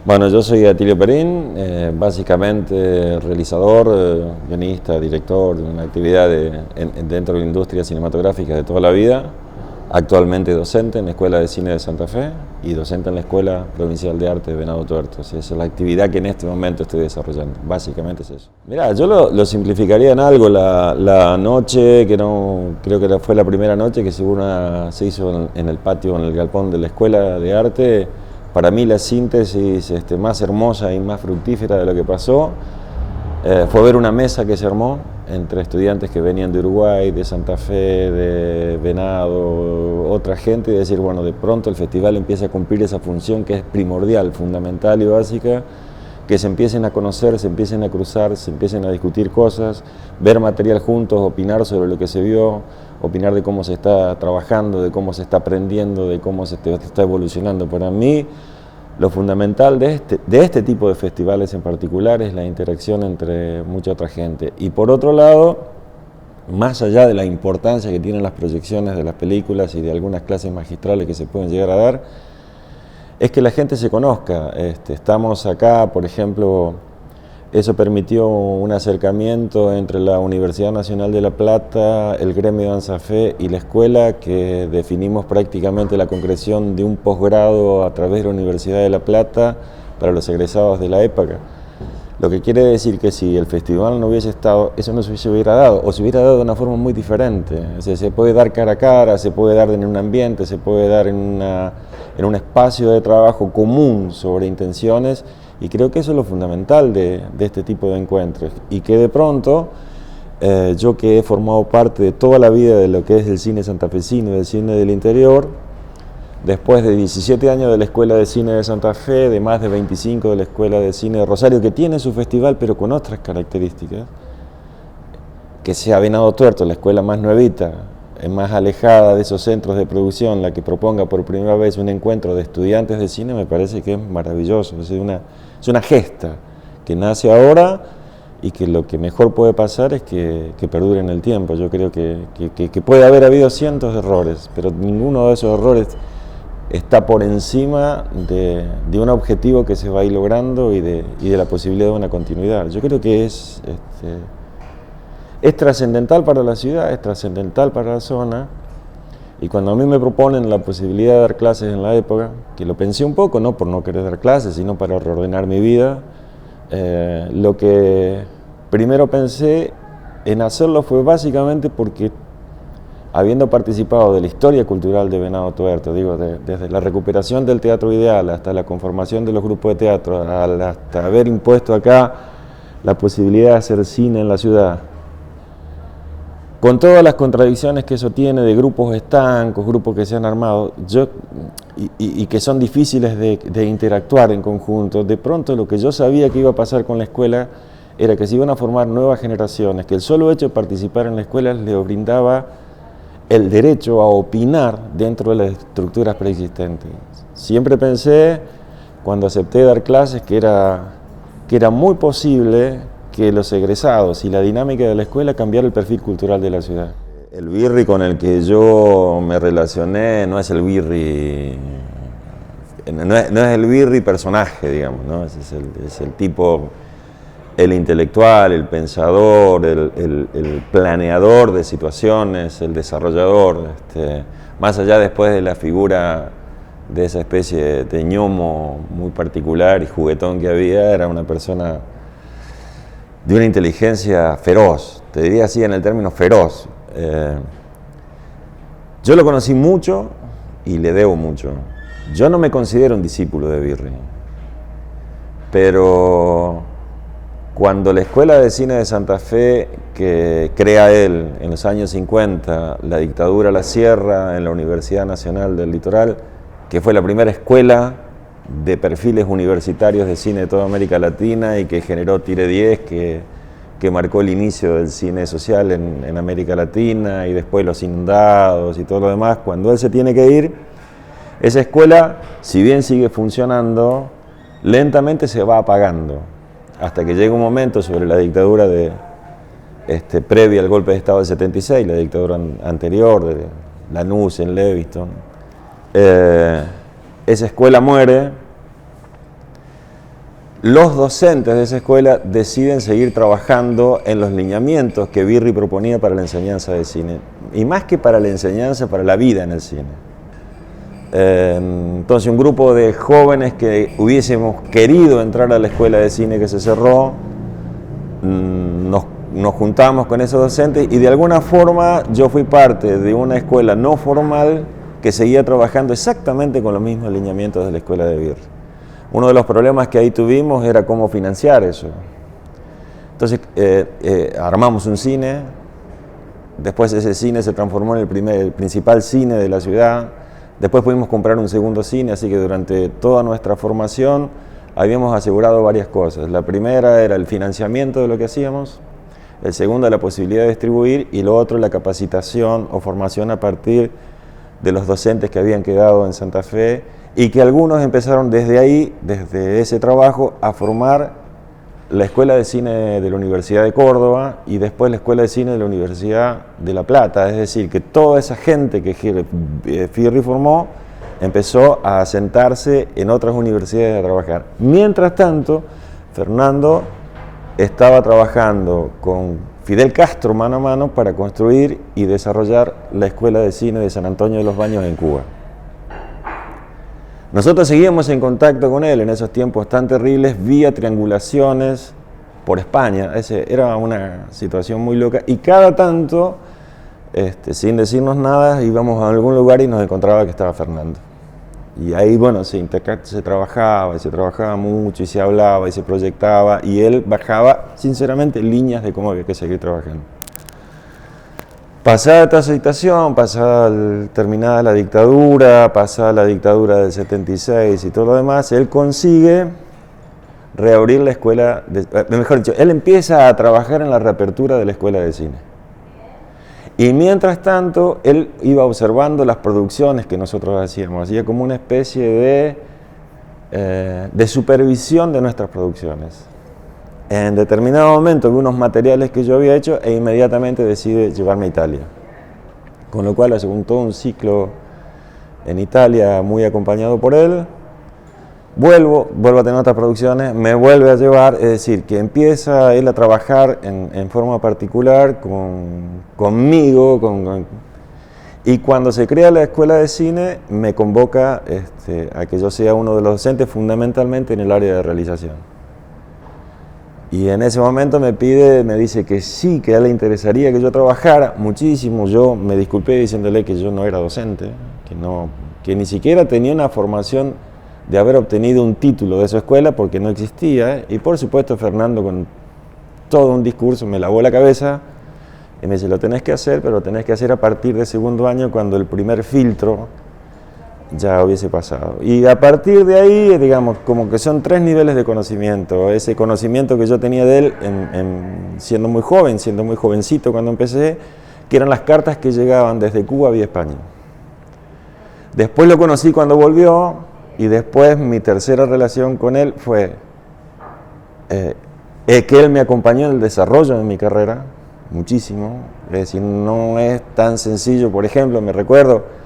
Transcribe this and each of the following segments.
Bueno, yo soy Atilio Perín, básicamente realizador, guionista, director de una actividad dentro de la industria cinematográfica de toda la vida. Actualmente docente en la Escuela de Cine de Santa Fe y docente en la Escuela Provincial de Arte de Venado Tuerto. Esa es la actividad que en este momento estoy desarrollando. Básicamente es eso. Mirá, yo lo simplificaría en algo. La noche, que no creo que fue la primera noche que se hizo en el patio, en el galpón de la Escuela de Arte. Para mí la síntesis más hermosa y más fructífera de lo que pasó fue ver una mesa que se armó entre estudiantes que venían de Uruguay, de Santa Fe, de Venado, otra gente, y decir, bueno, de pronto el festival empieza a cumplir esa función que es primordial, fundamental y básica, que se empiecen a conocer, se empiecen a cruzar, se empiecen a discutir cosas, ver material juntos, opinar sobre lo que se vio, opinar de cómo se está trabajando, de cómo se está aprendiendo, de cómo se está evolucionando. Para mí, lo fundamental de este tipo de festivales en particular es la interacción entre mucha otra gente. Y por otro lado, más allá de la importancia que tienen las proyecciones de las películas y de algunas clases magistrales que se pueden llegar a dar, es que la gente se conozca. Estamos acá, por ejemplo, eso permitió un acercamiento entre la Universidad Nacional de La Plata, el gremio de ANSAFE y la escuela, que definimos prácticamente la concreción de un posgrado a través de la Universidad de La Plata para los egresados de la época. Lo que quiere decir que si el festival no hubiese estado, eso no se hubiera dado, o se hubiera dado de una forma muy diferente. O sea, se puede dar cara a cara, se puede dar en un ambiente, se puede dar en un espacio de trabajo común sobre intenciones, y creo que eso es lo fundamental de este tipo de encuentros. Y que de pronto, yo que he formado parte de toda la vida de lo que es el cine santafesino y del cine del interior, después de 17 años de la Escuela de Cine de Santa Fe, de más de 25 de la Escuela de Cine de Rosario, que tiene su festival pero con otras características, que sea Venado Tuerto, la escuela más nuevita, más alejada de esos centros de producción, la que proponga por primera vez un encuentro de estudiantes de cine, me parece que es maravilloso. Es una gesta que nace ahora y que lo que mejor puede pasar es que perdure en el tiempo. Yo creo que puede haber habido cientos de errores, pero ninguno de esos errores está por encima de un objetivo que se va a ir logrando y de la posibilidad de una continuidad. Yo creo que es trascendental para la ciudad, es trascendental para la zona, y cuando a mí me proponen la posibilidad de dar clases en la época, que lo pensé un poco, no por no querer dar clases, sino para reordenar mi vida, lo que primero pensé en hacerlo fue básicamente porque, habiendo participado de la historia cultural de Venado Tuerto, digo, desde la recuperación del teatro ideal hasta la conformación de los grupos de teatro, hasta haber impuesto acá la posibilidad de hacer cine en la ciudad, con todas las contradicciones que eso tiene de grupos estancos, grupos que se han armado y que son difíciles de interactuar en conjunto, de pronto lo que yo sabía que iba a pasar con la escuela era que se iban a formar nuevas generaciones, que el solo hecho de participar en la escuela les brindaba el derecho a opinar dentro de las estructuras preexistentes. Siempre pensé, cuando acepté dar clases, que era muy posible que los egresados y la dinámica de la escuela cambiara el perfil cultural de la ciudad. El birri con el que yo me relacioné no es el birri, no es el birri personaje, digamos, ¿no? Es el tipo, el intelectual, el pensador, el planeador de situaciones, el desarrollador, más allá después de la figura de esa especie de ñomo muy particular y juguetón que había, era una persona de una inteligencia feroz, te diría así en el término feroz. Yo lo conocí mucho y le debo mucho. Yo no me considero un discípulo de Birri, pero cuando la Escuela de Cine de Santa Fe, que crea él en los años 50, la dictadura la cierra en la Universidad Nacional del Litoral, que fue la primera escuela de perfiles universitarios de cine de toda América Latina y que generó Tire 10, que marcó el inicio del cine social en América Latina, y después Los Inundados y todo lo demás. Cuando él se tiene que ir, esa escuela, si bien sigue funcionando, lentamente se va apagando, hasta que llega un momento sobre la dictadura previa al golpe de Estado del 76, la dictadura anterior de Lanús en Leviston. Esa escuela muere los docentes de esa escuela deciden seguir trabajando en los lineamientos que Birri proponía para la enseñanza de cine. Y más que para la enseñanza, para la vida en el cine. Entonces un grupo de jóvenes que hubiésemos querido entrar a la escuela de cine que se cerró, nos juntamos con esos docentes y de alguna forma yo fui parte de una escuela no formal que seguía trabajando exactamente con los mismos lineamientos de la escuela de Birri. Uno de los problemas que ahí tuvimos era cómo financiar eso. Entonces armamos un cine, después ese cine se transformó en el principal cine de la ciudad, después pudimos comprar un segundo cine, así que durante toda nuestra formación habíamos asegurado varias cosas. La primera era el financiamiento de lo que hacíamos, el segundo la posibilidad de distribuir y lo otro la capacitación o formación a partir de los docentes que habían quedado en Santa Fe y que algunos empezaron desde ahí, desde ese trabajo, a formar la Escuela de Cine de la Universidad de Córdoba y después la Escuela de Cine de la Universidad de La Plata. Es decir, que toda esa gente que Birri formó empezó a sentarse en otras universidades a trabajar. Mientras tanto, Fernando estaba trabajando con Fidel Castro mano a mano para construir y desarrollar la Escuela de Cine de San Antonio de los Baños en Cuba. Nosotros seguíamos en contacto con él en esos tiempos tan terribles, vía triangulaciones por España. Era una situación muy loca y cada tanto, sin decirnos nada, íbamos a algún lugar y nos encontraba que estaba Fernando. Y ahí, bueno, se trabajaba y se trabajaba mucho y se hablaba y se proyectaba y él bajaba, sinceramente, líneas de cómo había que seguir trabajando. Pasada esta situación, terminada la dictadura, pasada la dictadura del 76 y todo lo demás, él consigue reabrir la escuela, mejor dicho, él empieza a trabajar en la reapertura de la escuela de cine. Y mientras tanto, él iba observando las producciones que nosotros hacíamos, hacía como una especie de supervisión de nuestras producciones. En determinado momento vi unos materiales que yo había hecho e inmediatamente decide llevarme a Italia. Con lo cual hace todo un ciclo en Italia muy acompañado por él. Vuelvo a tener otras producciones, me vuelve a llevar, es decir, que empieza él a trabajar en forma particular conmigo, y cuando se crea la escuela de cine me convoca a que yo sea uno de los docentes fundamentalmente en el área de realización. Y en ese momento me dice que sí, que a él le interesaría que yo trabajara muchísimo. Yo me disculpé diciéndole que yo no era docente, que ni siquiera tenía una formación de haber obtenido un título de su escuela porque no existía. Y por supuesto Fernando con todo un discurso me lavó la cabeza y me dice, lo tenés que hacer, pero lo tenés que hacer a partir del segundo año cuando el primer filtro ya hubiese pasado. Y a partir de ahí, digamos, como que son 3 niveles de conocimiento. Ese conocimiento que yo tenía de él siendo muy jovencito cuando empecé, que eran las cartas que llegaban desde Cuba vía España. Después lo conocí cuando volvió y después mi tercera relación con él fue que él me acompañó en el desarrollo de mi carrera, muchísimo. Es decir, no es tan sencillo, por ejemplo, me recuerdo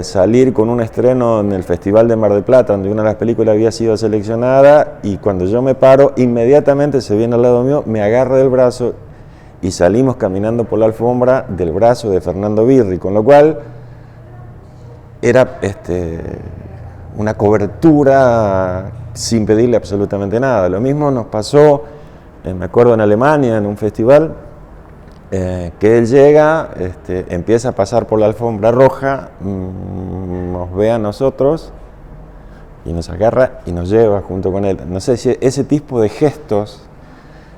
salir con un estreno en el Festival de Mar del Plata, donde una de las películas había sido seleccionada, y cuando yo me paro, inmediatamente se viene al lado mío, me agarra del brazo y salimos caminando por la alfombra del brazo de Fernando Birri, con lo cual era una cobertura sin pedirle absolutamente nada. Lo mismo nos pasó, me acuerdo en Alemania, en un festival, que él llega, empieza a pasar por la alfombra roja, nos ve a nosotros y nos agarra y nos lleva junto con él. No sé si ese tipo de gestos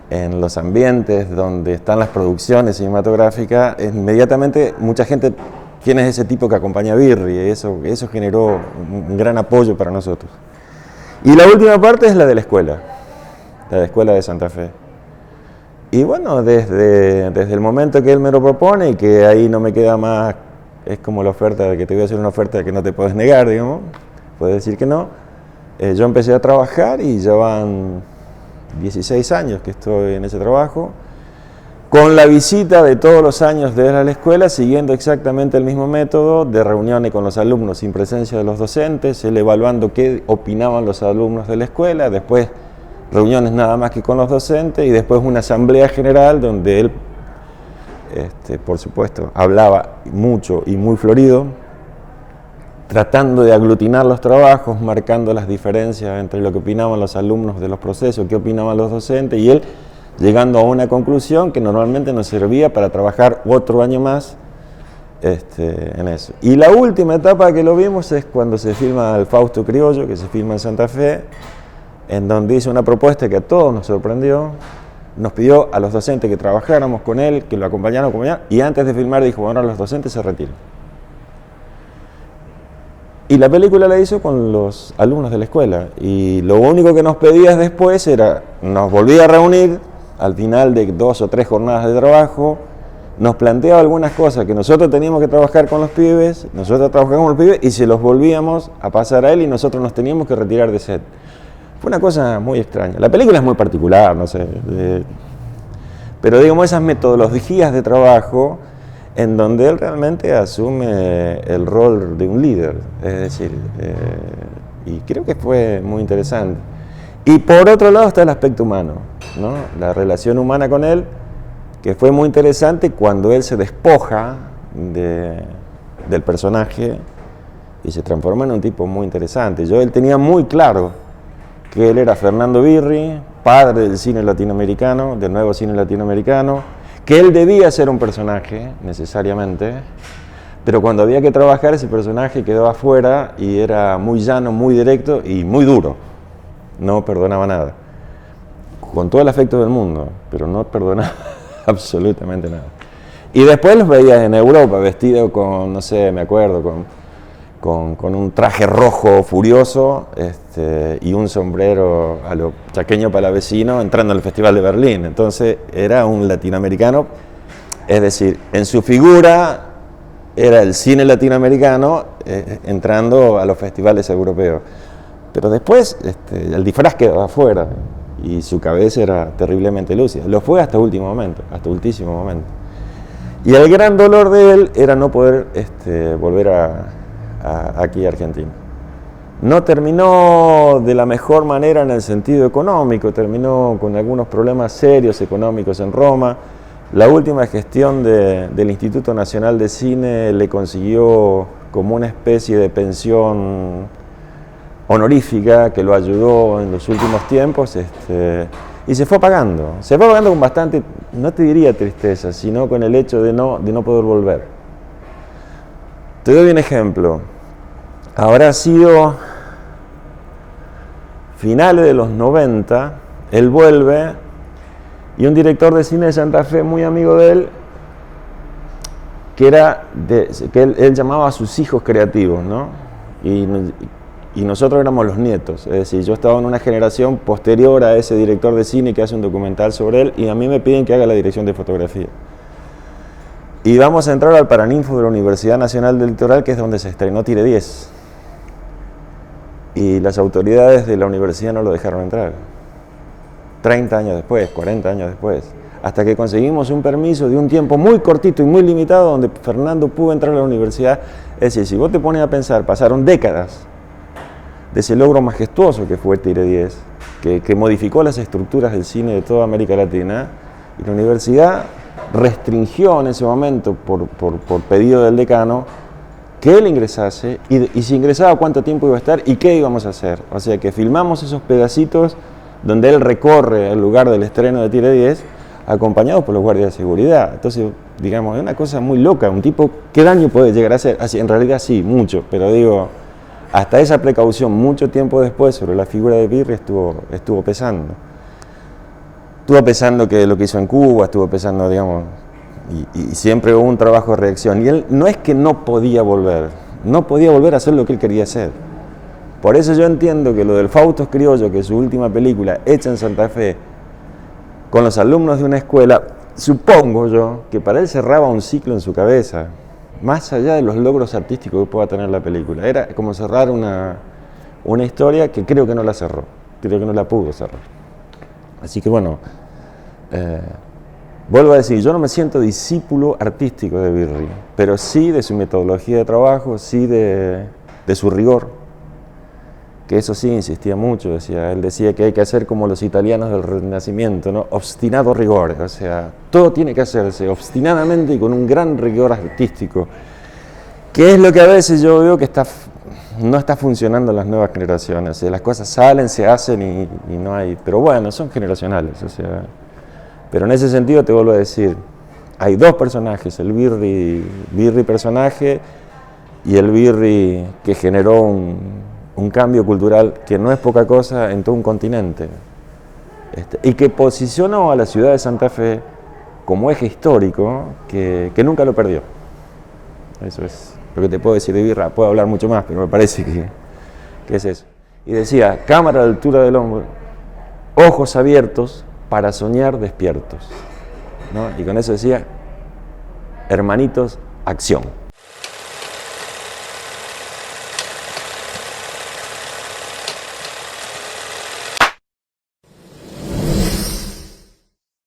en los ambientes donde están las producciones cinematográficas, inmediatamente mucha gente, ¿quién es ese tipo que acompaña a Birri? Eso generó un gran apoyo para nosotros. Y la última parte es la de la escuela de Santa Fe. Y bueno, desde el momento que él me lo propone y que ahí no me queda más, es como la oferta de que te voy a hacer una oferta que no te puedes negar, digamos, puedes decir que no, yo empecé a trabajar y ya van 16 años que estoy en ese trabajo, con la visita de todos los años de la escuela, siguiendo exactamente el mismo método de reuniones con los alumnos sin presencia de los docentes, él evaluando qué opinaban los alumnos de la escuela, después reuniones nada más que con los docentes y después una asamblea general donde él, por supuesto, hablaba mucho y muy florido, tratando de aglutinar los trabajos, marcando las diferencias entre lo que opinaban los alumnos de los procesos, qué opinaban los docentes, y él llegando a una conclusión que normalmente nos servía para trabajar otro año más en eso. Y la última etapa que lo vimos es cuando se filma el Fausto Criollo, que se filma en Santa Fe, en donde hizo una propuesta que a todos nos sorprendió, nos pidió a los docentes que trabajáramos con él, que lo acompañaran, y antes de filmar dijo, bueno, los docentes se retiran. Y la película la hizo con los alumnos de la escuela, y lo único que nos pedía después era, nos volvía a reunir al final de 2 o 3 jornadas de trabajo, nos planteaba algunas cosas que nosotros teníamos que trabajar con los pibes, nosotros trabajamos con los pibes y se los volvíamos a pasar a él y nosotros nos teníamos que retirar de set. Fue una cosa muy extraña. La película es muy particular, no sé, pero digamos esas metodologías de trabajo en donde él realmente asume el rol de un líder, es decir, y creo que fue muy interesante. Y por otro lado está el aspecto humano, ¿no? La relación humana con él, que fue muy interesante cuando él se despoja del personaje y se transforma en un tipo muy interesante. Él tenía muy claro que él era Fernando Birri, padre del cine latinoamericano, del nuevo cine latinoamericano, que él debía ser un personaje, necesariamente, pero cuando había que trabajar ese personaje quedó afuera y era muy llano, muy directo y muy duro. No perdonaba nada. Con todo el afecto del mundo, pero no perdonaba absolutamente nada. Y después los veías en Europa, vestido con, no sé, me acuerdo, con un traje rojo furioso y un sombrero a lo chaqueño palavecino entrando al Festival de Berlín. Entonces era un latinoamericano, es decir, en su figura era el cine latinoamericano entrando a los festivales europeos. Pero después el disfraz quedó afuera y su cabeza era terriblemente lúcida. Lo fue hasta último momento, hasta ultísimo momento. Y el gran dolor de él era no poder volver aquí a Argentina. No terminó de la mejor manera en el sentido económico, terminó con algunos problemas serios económicos en Roma. La última gestión del Instituto Nacional de Cine le consiguió como una especie de pensión honorífica que lo ayudó en los últimos tiempos y se fue pagando con bastante, no te diría tristeza, sino con el hecho de no poder volver. Te doy un ejemplo. Habrá sido finales de los 90, él vuelve y un director de cine de Santa Fe, muy amigo de él, que él llamaba a sus hijos creativos, ¿no? Y nosotros éramos los nietos, es decir, yo estaba en una generación posterior a ese director de cine que hace un documental sobre él y a mí me piden que haga la dirección de fotografía. Y vamos a entrar al Paraninfo de la Universidad Nacional del Litoral, que es donde se estrenó Tire 10. Y las autoridades de la universidad no lo dejaron entrar. 30 años después, 40 años después. Hasta que conseguimos un permiso de un tiempo muy cortito y muy limitado donde Fernando pudo entrar a la universidad. Es decir, si vos te pones a pensar, pasaron décadas de ese logro majestuoso que fue Tire 10, que modificó las estructuras del cine de toda América Latina, y la universidad restringió en ese momento, por pedido del decano, que él ingresase, y si ingresaba cuánto tiempo iba a estar y qué íbamos a hacer. O sea que filmamos esos pedacitos donde él recorre el lugar del estreno de Tire 10, acompañados por los guardias de seguridad. Entonces, digamos, es una cosa muy loca, un tipo, ¿qué daño puede llegar a hacer? Así, en realidad sí, mucho, pero digo, hasta esa precaución, mucho tiempo después, sobre la figura de Birri estuvo pesando. Estuvo pesando que lo que hizo en Cuba, estuvo pesando, digamos, y siempre hubo un trabajo de reacción. Y él no es que no podía volver a hacer lo que él quería hacer. Por eso yo entiendo que lo del Fausto Criollo, que es su última película hecha en Santa Fe, con los alumnos de una escuela, supongo yo que para él cerraba un ciclo en su cabeza, más allá de los logros artísticos que pueda tener la película. Era como cerrar una historia que creo que no la cerró, creo que no la pudo cerrar. Así que bueno, vuelvo a decir, yo no me siento discípulo artístico de Birri, pero sí de su metodología de trabajo, sí de su rigor, que eso sí insistía mucho, él decía que hay que hacer como los italianos del Renacimiento, ¿no? Obstinado rigor, o sea, todo tiene que hacerse obstinadamente y con un gran rigor artístico, que es lo que a veces yo veo que no está funcionando en las nuevas generaciones, o sea, las cosas salen, se hacen y no hay, pero bueno, son generacionales, o sea, pero en ese sentido te vuelvo a decir, hay dos personajes, el Birri personaje y el Birri que generó un cambio cultural que no es poca cosa en todo un continente, y que posicionó a la ciudad de Santa Fe como eje histórico que nunca lo perdió. Eso es lo que te puedo decir de Birra. Puedo hablar mucho más, pero me parece que es eso. Y decía, cámara a la altura del hombro, ojos abiertos para soñar despiertos, ¿no? Y con eso decía, hermanitos, acción.